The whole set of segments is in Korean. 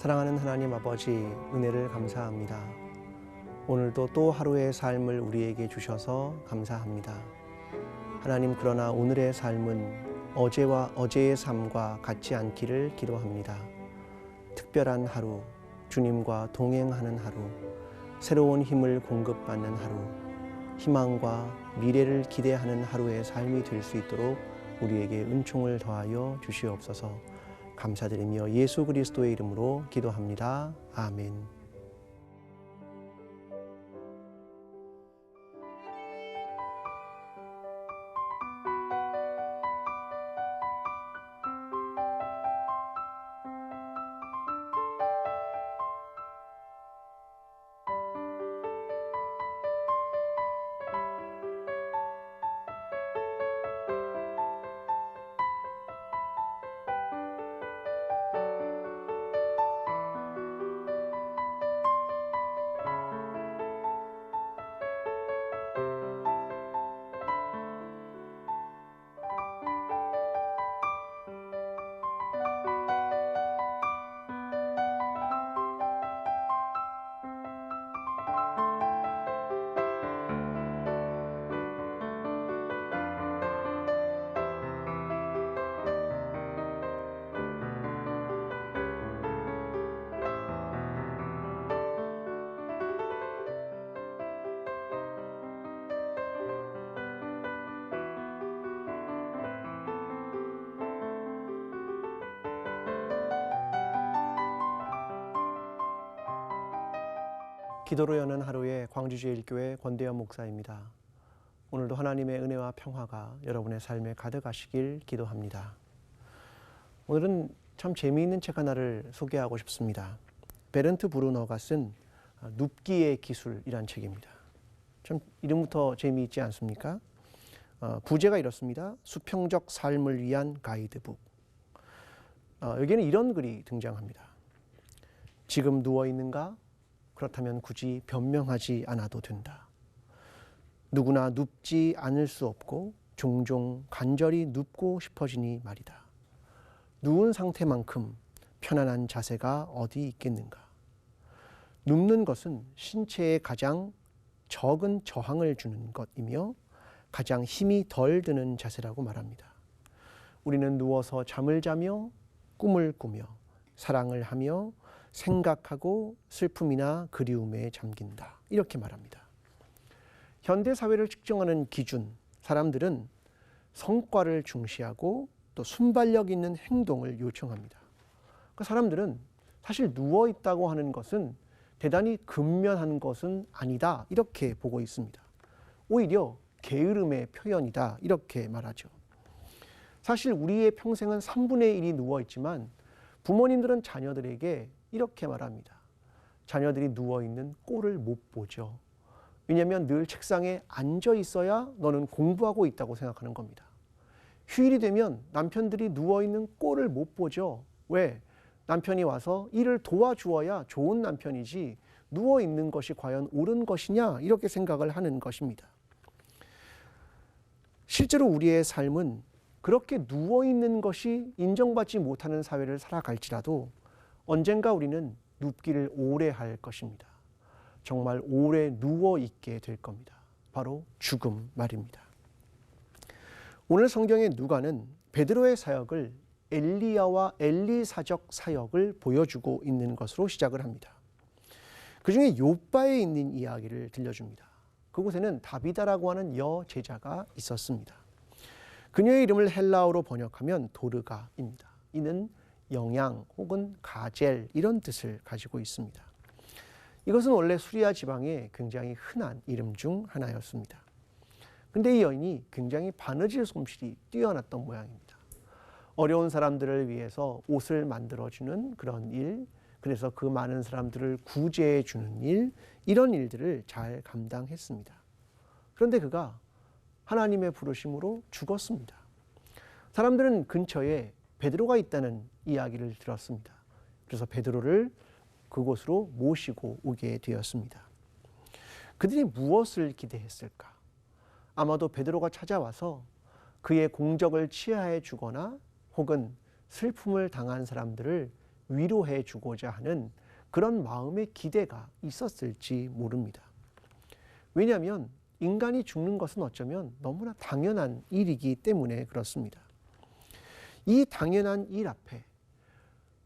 사랑하는 하나님 아버지, 은혜를 감사합니다. 오늘도 또 하루의 삶을 우리에게 주셔서 감사합니다. 하나님, 그러나 오늘의 삶은 어제와 어제의 삶과 같지 않기를 기도합니다. 특별한 하루, 주님과 동행하는 하루, 새로운 힘을 공급받는 하루, 희망과 미래를 기대하는 하루의 삶이 될 수 있도록 우리에게 은총을 더하여 주시옵소서. 감사드리며 예수 그리스도의 이름으로 기도합니다. 아멘. 기도로 여는 하루의 광주제일교회 권대현 목사입니다. 오늘도 하나님의 은혜와 평화가 여러분의 삶에 가득하시길 기도합니다. 오늘은 참 재미있는 책 하나를 소개하고 싶습니다. 베른트 브루너가 쓴 눕기의 기술이란 책입니다. 참 이름부터 재미있지 않습니까? 부제가 이렇습니다. 수평적 삶을 위한 가이드북. 여기에는 이런 글이 등장합니다. 지금 누워있는가? 그렇다면 굳이 변명하지 않아도 된다. 누구나 눕지 않을 수 없고 종종 간절히 눕고 싶어지니 말이다. 누운 상태만큼 편안한 자세가 어디 있겠는가. 눕는 것은 신체에 가장 적은 저항을 주는 것이며 가장 힘이 덜 드는 자세라고 말합니다. 우리는 누워서 잠을 자며 꿈을 꾸며 사랑을 하며 생각하고 슬픔이나 그리움에 잠긴다. 이렇게 말합니다. 현대사회를 측정하는 기준, 사람들은 성과를 중시하고 또 순발력 있는 행동을 요청합니다. 그러니까 사람들은 사실 누워있다고 하는 것은 대단히 근면한 것은 아니다. 이렇게 보고 있습니다. 오히려 게으름의 표현이다. 이렇게 말하죠. 사실 우리의 평생은 3분의 1이 누워있지만 부모님들은 자녀들에게 이렇게 말합니다. 자녀들이 누워있는 꼴을 못 보죠. 왜냐하면 늘 책상에 앉아 있어야 너는 공부하고 있다고 생각하는 겁니다. 휴일이 되면 남편들이 누워있는 꼴을 못 보죠. 왜? 남편이 와서 일을 도와주어야 좋은 남편이지 누워있는 것이 과연 옳은 것이냐 이렇게 생각을 하는 것입니다. 실제로 우리의 삶은 그렇게 누워있는 것이 인정받지 못하는 사회를 살아갈지라도 언젠가 우리는 눕기를 오래 할 것입니다. 정말 오래 누워있게 될 겁니다. 바로 죽음 말입니다. 오늘 성경의 누가는 베드로의 사역을 엘리야와 엘리사적 사역을 보여주고 있는 것으로 시작을 합니다. 그 중에 욥바에 있는 이야기를 들려줍니다. 그곳에는 다비다라고 하는 여제자가 있었습니다. 그녀의 이름을 헬라어로 번역하면 도르가입니다. 이는 영양 혹은 가젤 이런 뜻을 가지고 있습니다. 이것은 원래 수리아 지방의 굉장히 흔한 이름 중 하나였습니다. 근데 이 여인이 굉장히 바느질 솜씨이 뛰어났던 모양입니다. 어려운 사람들을 위해서 옷을 만들어주는 그런 일, 그래서 그 많은 사람들을 구제해 주는 일, 이런 일들을 잘 감당했습니다. 그런데 그가 하나님의 부르심으로 죽었습니다. 사람들은 근처에 베드로가 있다는 이야기를 들었습니다. 그래서 베드로를 그곳으로 모시고 오게 되었습니다. 그들이 무엇을 기대했을까? 아마도 베드로가 찾아와서 그의 공적을 치하해 주거나 혹은 슬픔을 당한 사람들을 위로해 주고자 하는 그런 마음의 기대가 있었을지 모릅니다. 왜냐하면 인간이 죽는 것은 어쩌면 너무나 당연한 일이기 때문에 그렇습니다. 이 당연한 일 앞에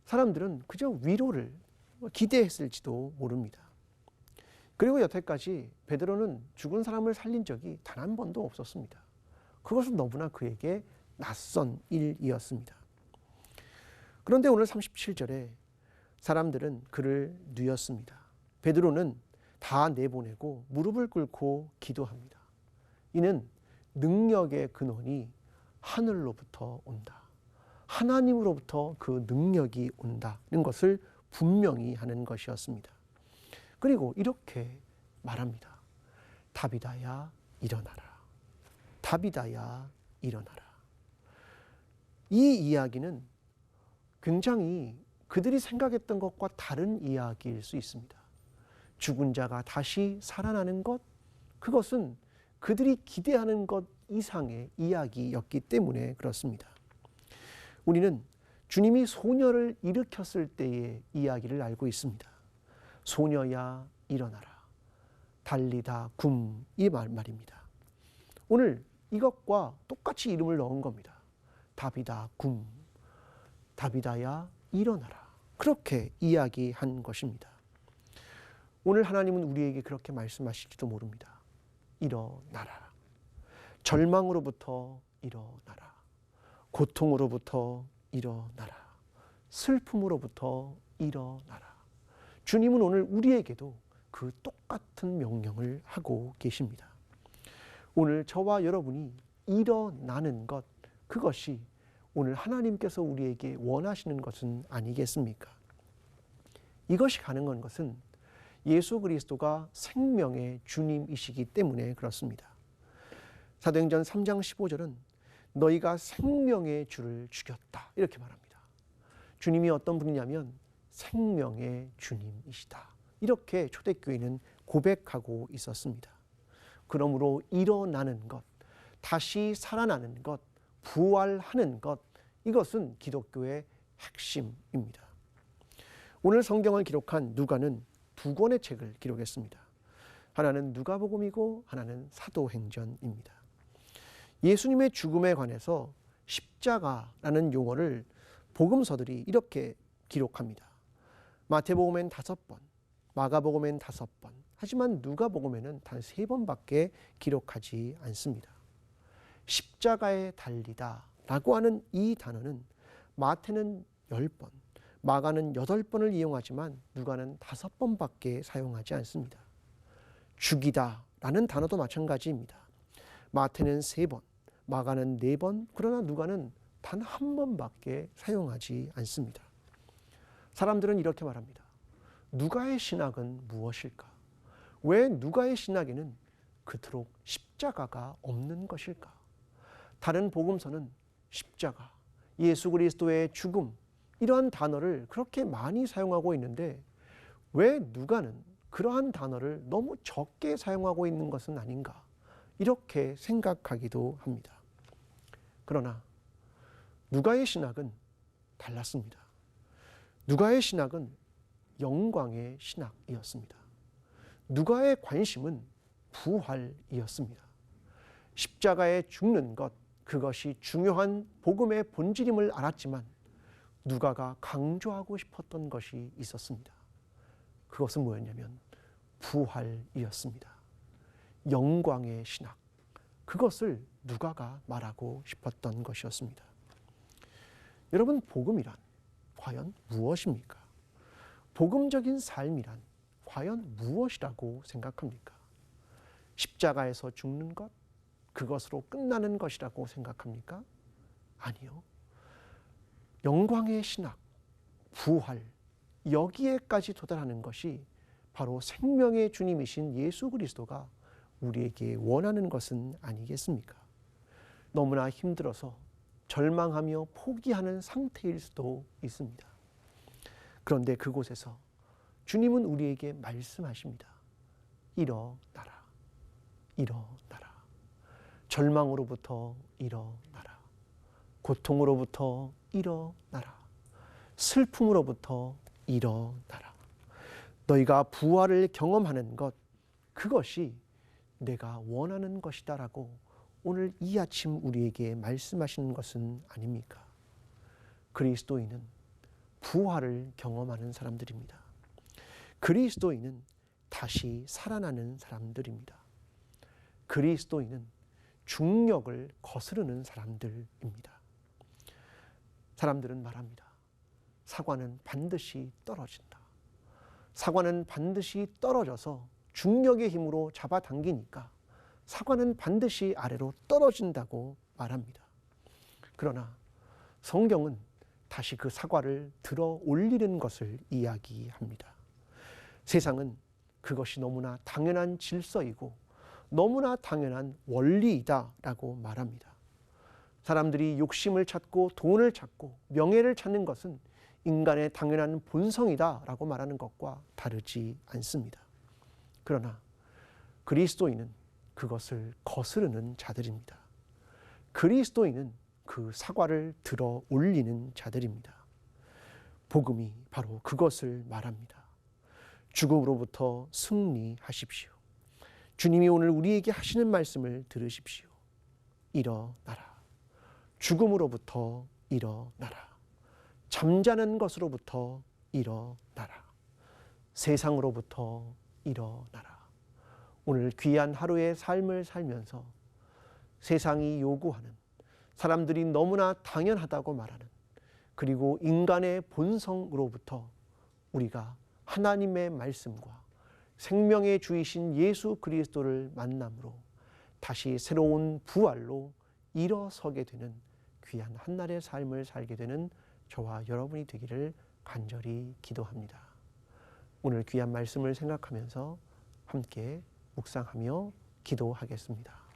사람들은 그저 위로를 기대했을지도 모릅니다. 그리고 여태까지 베드로는 죽은 사람을 살린 적이 단 한 번도 없었습니다. 그것은 너무나 그에게 낯선 일이었습니다. 그런데 오늘 37절에 사람들은 그를 뉘었습니다. 베드로는 다 내보내고 무릎을 꿇고 기도합니다. 이는 능력의 근원이 하늘로부터 온다. 하나님으로부터 그 능력이 온다는 것을 분명히 하는 것이었습니다. 그리고 이렇게 말합니다. 다비다야 일어나라. 다비다야 일어나라. 이 이야기는 굉장히 그들이 생각했던 것과 다른 이야기일 수 있습니다. 죽은 자가 다시 살아나는 것, 그것은 그들이 기대하는 것 이상의 이야기였기 때문에 그렇습니다. 우리는 주님이 소녀를 일으켰을 때의 이야기를 알고 있습니다. 소녀야 일어나라. 달리다 굼 이 말입니다. 오늘 이것과 똑같이 이름을 넣은 겁니다. 다비다 굼. 다비다야 일어나라. 그렇게 이야기한 것입니다. 오늘 하나님은 우리에게 그렇게 말씀하실지도 모릅니다. 일어나라. 절망으로부터 일어나라. 고통으로부터 일어나라. 슬픔으로부터 일어나라. 주님은 오늘 우리에게도 그 똑같은 명령을 하고 계십니다. 오늘 저와 여러분이 일어나는 것, 그것이 오늘 하나님께서 우리에게 원하시는 것은 아니겠습니까? 이것이 가능한 것은 예수 그리스도가 생명의 주님이시기 때문에 그렇습니다. 사도행전 3장 15절은 너희가 생명의 주를 죽였다 이렇게 말합니다. 주님이 어떤 분이냐면 생명의 주님이시다. 이렇게 초대교회는 고백하고 있었습니다. 그러므로 일어나는 것, 다시 살아나는 것, 부활하는 것, 이것은 기독교의 핵심입니다. 오늘 성경을 기록한 누가는 두 권의 책을 기록했습니다. 하나는 누가복음이고 하나는 사도행전입니다. 예수님의 죽음에 관해서 십자가라는 용어를 복음서들이 이렇게 기록합니다. 마태복음엔 5번, 마가복음엔 5번, 하지만 누가복음에는 단 3번밖에 기록하지 않습니다. 십자가에 달리다 라고 하는 이 단어는 마태는 10번, 마가는 8번을 이용하지만 누가는 5번밖에 사용하지 않습니다. 죽이다 라는 단어도 마찬가지입니다. 마태는 3번, 마가는 4번, 그러나 누가는 단 한 번밖에 사용하지 않습니다. 사람들은 이렇게 말합니다. 누가의 신학은 무엇일까? 왜 누가의 신학에는 그토록 십자가가 없는 것일까? 다른 복음서는 십자가, 예수 그리스도의 죽음, 이러한 단어를 그렇게 많이 사용하고 있는데 왜 누가는 그러한 단어를 너무 적게 사용하고 있는 것은 아닌가? 이렇게 생각하기도 합니다. 그러나 누가의 신학은 달랐습니다. 누가의 신학은 영광의 신학이었습니다. 누가의 관심은 부활이었습니다. 십자가에 죽는 것, 그것이 중요한 복음의 본질임을 알았지만 누가가 강조하고 싶었던 것이 있었습니다. 그것은 뭐였냐면 부활이었습니다. 영광의 신학, 그것을 누가가 말하고 싶었던 것이었습니다. 여러분, 복음이란 과연 무엇입니까? 복음적인 삶이란 과연 무엇이라고 생각합니까? 십자가에서 죽는 것, 그것으로 끝나는 것이라고 생각합니까? 아니요. 영광의 신학, 부활, 여기에까지 도달하는 것이 바로 생명의 주님이신 예수 그리스도가 우리에게 원하는 것은 아니겠습니까? 너무나 힘들어서 절망하며 포기하는 상태일 수도 있습니다. 그런데 그곳에서 주님은 우리에게 말씀하십니다. 일어나라. 일어나라. 절망으로부터 일어나라. 고통으로부터 일어나라. 슬픔으로부터 일어나라. 너희가 부활을 경험하는 것, 그것이 내가 원하는 것이다 라고 오늘 이 아침 우리에게 말씀하시는 것은 아닙니까? 그리스도인은 부활을 경험하는 사람들입니다. 그리스도인은 다시 살아나는 사람들입니다. 그리스도인은 중력을 거스르는 사람들입니다. 사람들은 말합니다. 사과는 반드시 떨어진다. 사과는 반드시 떨어져서 중력의 힘으로 잡아당기니까 사과는 반드시 아래로 떨어진다고 말합니다. 그러나 성경은 다시 그 사과를 들어 올리는 것을 이야기합니다. 세상은 그것이 너무나 당연한 질서이고 너무나 당연한 원리이다라고 말합니다. 사람들이 욕심을 찾고 돈을 찾고 명예를 찾는 것은 인간의 당연한 본성이다라고 말하는 것과 다르지 않습니다. 그러나 그리스도인은 그것을 거스르는 자들입니다. 그리스도인은 그 사과를 들어 올리는 자들입니다. 복음이 바로 그것을 말합니다. 죽음으로부터 승리하십시오. 주님이 오늘 우리에게 하시는 말씀을 들으십시오. 일어나라. 죽음으로부터 일어나라. 잠자는 것으로부터 일어나라. 세상으로부터 일어나라. 오늘 귀한 하루의 삶을 살면서 세상이 요구하는, 사람들이 너무나 당연하다고 말하는, 그리고 인간의 본성으로부터 우리가 하나님의 말씀과 생명의 주이신 예수 그리스도를 만남으로 다시 새로운 부활로 일어서게 되는 귀한 한날의 삶을 살게 되는 저와 여러분이 되기를 간절히 기도합니다. 오늘 귀한 말씀을 생각하면서 함께 묵상하며 기도하겠습니다.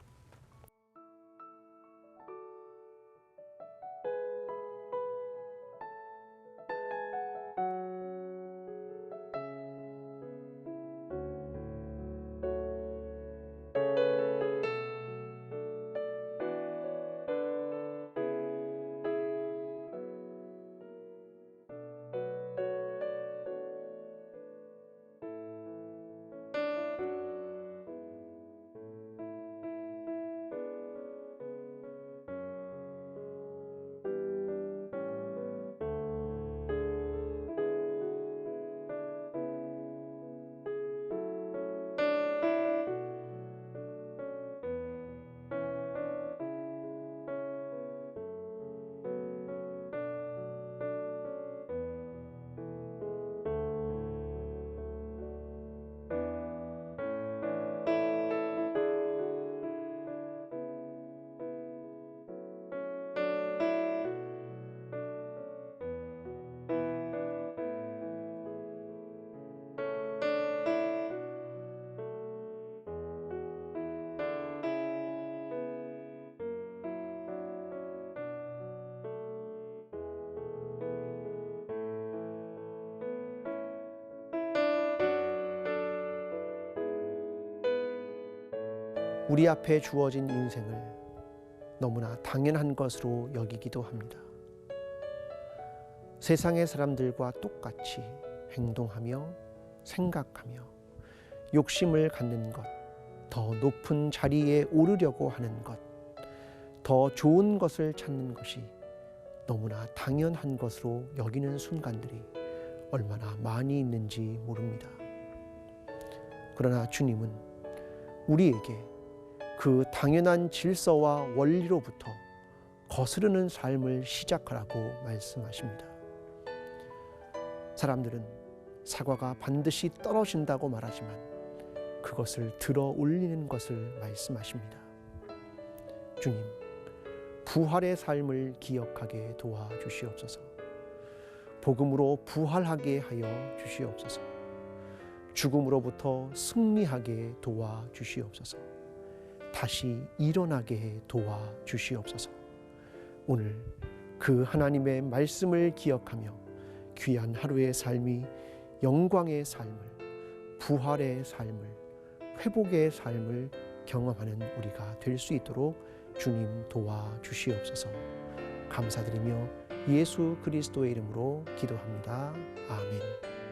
우리 앞에 주어진 인생을 너무나 당연한 것으로 여기기도 합니다. 세상의 사람들과 똑같이 행동하며 생각하며 욕심을 갖는 것, 더 높은 자리에 오르려고 하는 것, 더 좋은 것을 찾는 것이 너무나 당연한 것으로 여기는 순간들이 얼마나 많이 있는지 모릅니다. 그러나 주님은 우리에게 그 당연한 질서와 원리로부터 거스르는 삶을 시작하라고 말씀하십니다. 사람들은 사과가 반드시 떨어진다고 말하지만 그것을 들어 올리는 것을 말씀하십니다. 주님, 부활의 삶을 기억하게 도와주시옵소서. 복음으로 부활하게 하여 주시옵소서. 죽음으로부터 승리하게 도와주시옵소서. 다시 일어나게 도와주시옵소서. 오늘 그 하나님의 말씀을 기억하며 귀한 하루의 삶이 영광의 삶을, 부활의 삶을, 회복의 삶을 경험하는 우리가 될 수 있도록 주님 도와주시옵소서. 감사드리며 예수 그리스도의 이름으로 기도합니다. 아멘.